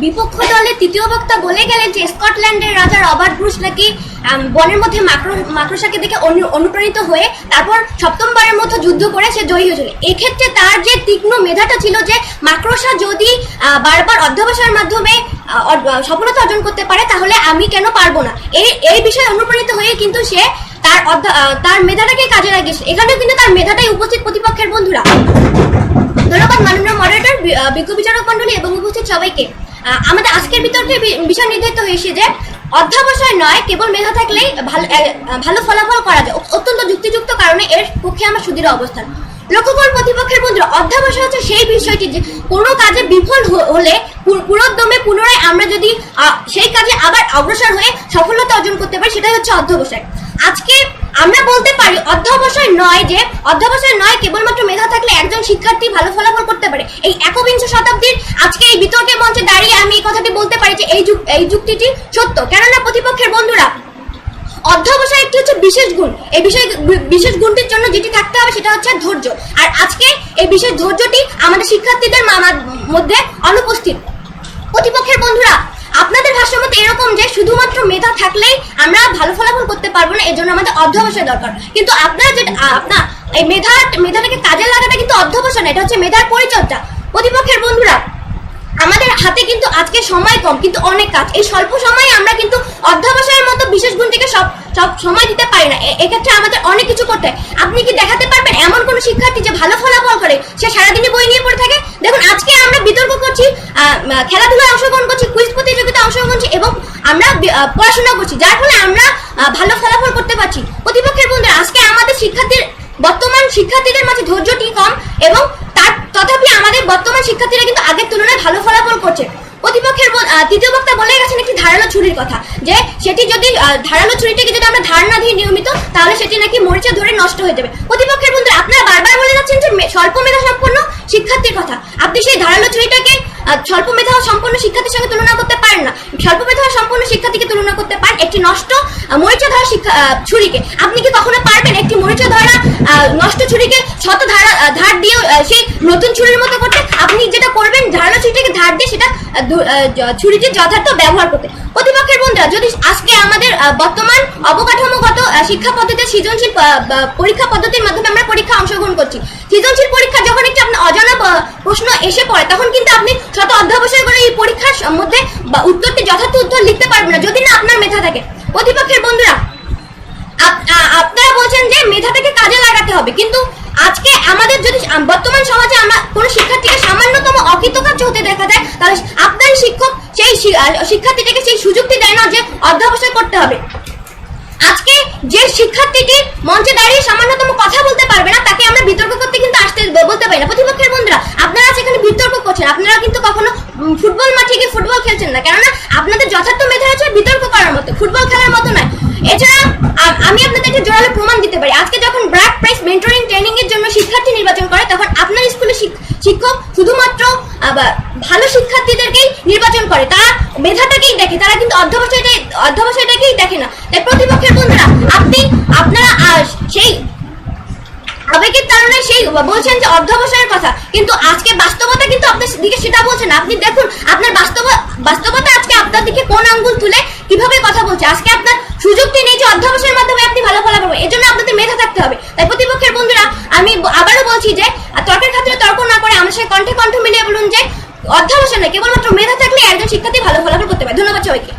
বিপক্ষ দলের তৃতীয় বক্তা বলে গেলেন যে স্কটল্যান্ডের রাজা রবার্ট ব্রুস নাকি বনের মধ্যে মাকড়সাকে দেখে অনুপ্রাণিত হয়ে তারপর সপ্তমবারের মতো যুদ্ধ করে সে জয়ী হয়েছিল। এক্ষেত্রে তার যে তীক্ষ্ণ মেধাটা ছিল যে মাকড়সা যদি বারবার অধ্যবসায়ের মাধ্যমে সফলতা অর্জন করতে পারে তাহলে আমি কেন পারবো না, এই বিষয়ে অনুপ্রাণিত হয়ে কিন্তু সে তার মেধাটাকে কাজে লাগিয়েছে। এখানেও কিন্তু তার মেধাটাই উপস্থিত প্রতিপক্ষের বন্ধুরা। ধন্যবাদ মাননীয় মডারেটর, বিজ্ঞ বিচারক মন্ডলী এবং উপস্থিত সবাইকে। আমাদের আজকের বিতর্কে বিষয় নির্ধারিত হয়েছে যে অধ্যবসায় নয়, কেবল মেধা থাকলেই ভালো ফলাফল করা যায়। অত্যন্ত যুক্তিযুক্ত কারণে এর পক্ষে আমার সুদৃঢ় অবস্থান। লক্ষ্য করুন প্রতিপক্ষের বন্ধুরা, অধ্যবসায় হচ্ছে সেই বিষয়টি যে কোনো কাজে বিফল হলে পুরোদমে পুনরায় আমরা যদি সেই কাজে আবার অগ্রসর হয়ে সফলতা অর্জন করতে পারি, সেটাই হচ্ছে অধ্যবসায়। আজকে আমরা বলতে পারি অধ্যবসায় নয় কেবলমাত্র মেধা থাকলে একজন শিক্ষার্থী ভালো ফলাফল করতে পারে। এই একবিংশ শতাব্দীর আজকে এই বিতর্কের মঞ্চে দাঁড়িয়ে আমি এই কথাটি বলতে পারি যে এই যুক্তিটি সত্য। কেননা প্রতিপক্ষের বন্ধুরা, অধ্যবসায় একটি হচ্ছে বিশেষ গুণ। এই বিশেষ গুণটির জন্য যেটি থাকতে হবে সেটা হচ্ছে ধৈর্য। আর আজকে এই বিশেষ ধৈর্যটি আমাদের শিক্ষার্থীদের মধ্যে অনুপস্থিত। প্রতিপক্ষের বন্ধুরা, আপনাদের ভাষ্যমতে এরকম যে শুধুমাত্র মেধা থাকলেই আমরা ভালো ফলাফল করতে পারবো না, এর জন্য আমাদের অধ্যবসায় দরকার। কিন্তু আপনারা যেটা এই মেধাটাকে কাজে লাগাটা কিন্তু অধ্যবসায় না, এটা হচ্ছে মেধার পরিচর্যা। প্রতিপক্ষের বন্ধুরা, আমাদের হাতে কিন্তু আজকে সময় কম, কিন্তু অনেক কাজ। এই স্বল্প সময়ে আমরা কিন্তু অধ্যবসায়ের মতো বিশেষ গুণটিকে সব সময় দিতে পারি না। এক্ষেত্রে আমাদের অনেক কিছু করতে হয়। আপনি কি দেখাতে পারবেন এমন কোন শিক্ষার্থী যে ভালো ফলাফল করে সে সারাদিনই বই নিয়ে পড়ে থাকে? দেখুন, আজকে আমরা বিতর্ক করছি, খেলাধুলায় অংশগ্রহণ করছি, কুইজ প্রতিযোগিতায় অংশগ্রহণ করছি এবং আমরা পড়াশোনা করছি, যার ফলে আমরা ভালো ফলাফল করতে পারছি। প্রতিপক্ষের বন্ধুরা, আজকে আমাদের বর্তমান শিক্ষার্থীদের মাঝে ধৈর্যটি কম এবং তথাপি আমাদের বর্তমান শিক্ষার্থীরা কিন্তু আগের তুলনায় ভালো ফলাফল করছে। প্রতিপক্ষের তৃতীয় বক্তা বলে গেছেন একটি ধারালো ছুরির কথা, যে সেটি যদি ধারালো ছুরিটিকে যদি আমরা ধার না দিই নিয়মিত, তাহলে সেটি নাকি মরিচা ধরে নষ্ট হয়ে যাবে। প্রতিপক্ষের বন্ধুরা, আপনারা বারবার বলে যাচ্ছেন যে স্বল্প মেধা সম্পন্ন শিক্ষার্থীর কথা। আপনি সেই ধারালো ছুরিটাকে স্বল্প মেধা সম্পন্ন শিক্ষার্থীর সঙ্গে তুলনা করতে পারেন না। স্বল্প মেধা সম্পন্ন শিক্ষার্থীকে তুলনা করতে পারেন একটি নষ্ট মরিচা ধরা ছুরিকে। আপনি কি কখনো পারবেন একটি মরিচা ধরা নষ্ট ছুরিকে শত ধার দিয়ে সেই নতুন ছুরির মতো করতে? আপনি যেটা করবেন, ধারালো ছুরিটাকে ধার দিয়ে সেটা ছুরিটির যথার্থ ব্যবহার করতে। প্রতিপক্ষের বন্ধুরা, যদি আজকে আমাদের বর্তমান অবকাঠামোগত শিক্ষা পদ্ধতির সৃজনশীল পরীক্ষা পদ্ধতির মাধ্যমে আমরা পরীক্ষা অংশগ্রহণ করছি, সৃজনশীল পরীক্ষা যখন একটি আপনার অজানা প্রশ্ন এসে পড়ে, তখন কিন্তু আপনি শত অধ্যবসায় করে এই পরীক্ষার মধ্যে উত্তরটি যথার্থ উত্তর লিখতে পারবেন না যদি না আপনার মেধা থাকে। প্রতিপক্ষের বন্ধুরা, আপনারা বলছেন যে মেধাটাকে কাজে লাগাতে হবে, কিন্তু আজকে আমাদের যদি বর্তমান সমাজে আমরা কোনো শিক্ষার্থীকে সামান্যতম অকৃতকার্য হতে দেখা যায়, তাহলে আপনার শিক্ষক সেই শিক্ষার্থীটাকে সেই সুযোগটি দেয় না যে অধ্যবসায় করতে হবে। আজকে যে শিক্ষার্থীটি মঞ্চে দাঁড়িয়ে সামান্যতম কথা বলতে পারবে না, তাকে আমরা বিতর্ক করতে কিন্তু বলতে পারি না। প্রতিপক্ষের বন্ধুরা, আপনারা সেখানে বিতর্ক করছেন, আপনারা কিন্তু কখনো ফুটবল মাঠে গিয়ে ফুটবল খেলছেন না, কেননা আপনাদের যথার্থ মেধা আছে বিতর্ক করার মতো, ফুটবল খেলার মতো নয়। এছাড়া আমি আপনাদেরকে জোরালো প্রমাণ দিতে পারি, আজকে যখন ব্র্যাক প্রাইস মেন্টরিং ট্রেনিং এর জন্য শিক্ষার্থী নির্বাচন করে, তখন আপনার স্কুলে শিক্ষক শুধুমাত্র ভালো শিক্ষার্থীদেরকেই নির্বাচন করে, তারা মেধাটাকেই দেখে, তারা কিন্তু অধ্যবসায়টাকেই দেখে না। তাই প্রতিপক্ষের বন্ধুরা, আপনারা সেই আবেগের কারণে সেই বলছেন যে অধ্যবসায়ের কথা, কিন্তু আজকে বাস্তবতা কিন্তু আপনার দিকে সেটা বলছেন। আপনি দেখুন আপনার বাস্তবতা আজকে আপনার দিকে কোন আঙ্গুল তুলে কিভাবে কথা বলছে। আজকে আপনার সুযোগটি নেই যে অধ্যবসায়ের মাধ্যমে আপনি ভালো ফলাফল করবেন, এর জন্য আপনাদের মেধা থাকতে হবে। তাই প্রতিপক্ষের বন্ধুরা, আমি আবারও বলছি যে তর্কের ক্ষেত্রে তর্ক না করে আমার সাথে কণ্ঠে কণ্ঠ মিলিয়ে বলুন যে অধ্যবসায় নয়, কেবলমাত্র মেধা থাকলে একজন শিক্ষার্থী ভালো ফলাফল করতে পারে। ধন্যবাদ সবাইকে।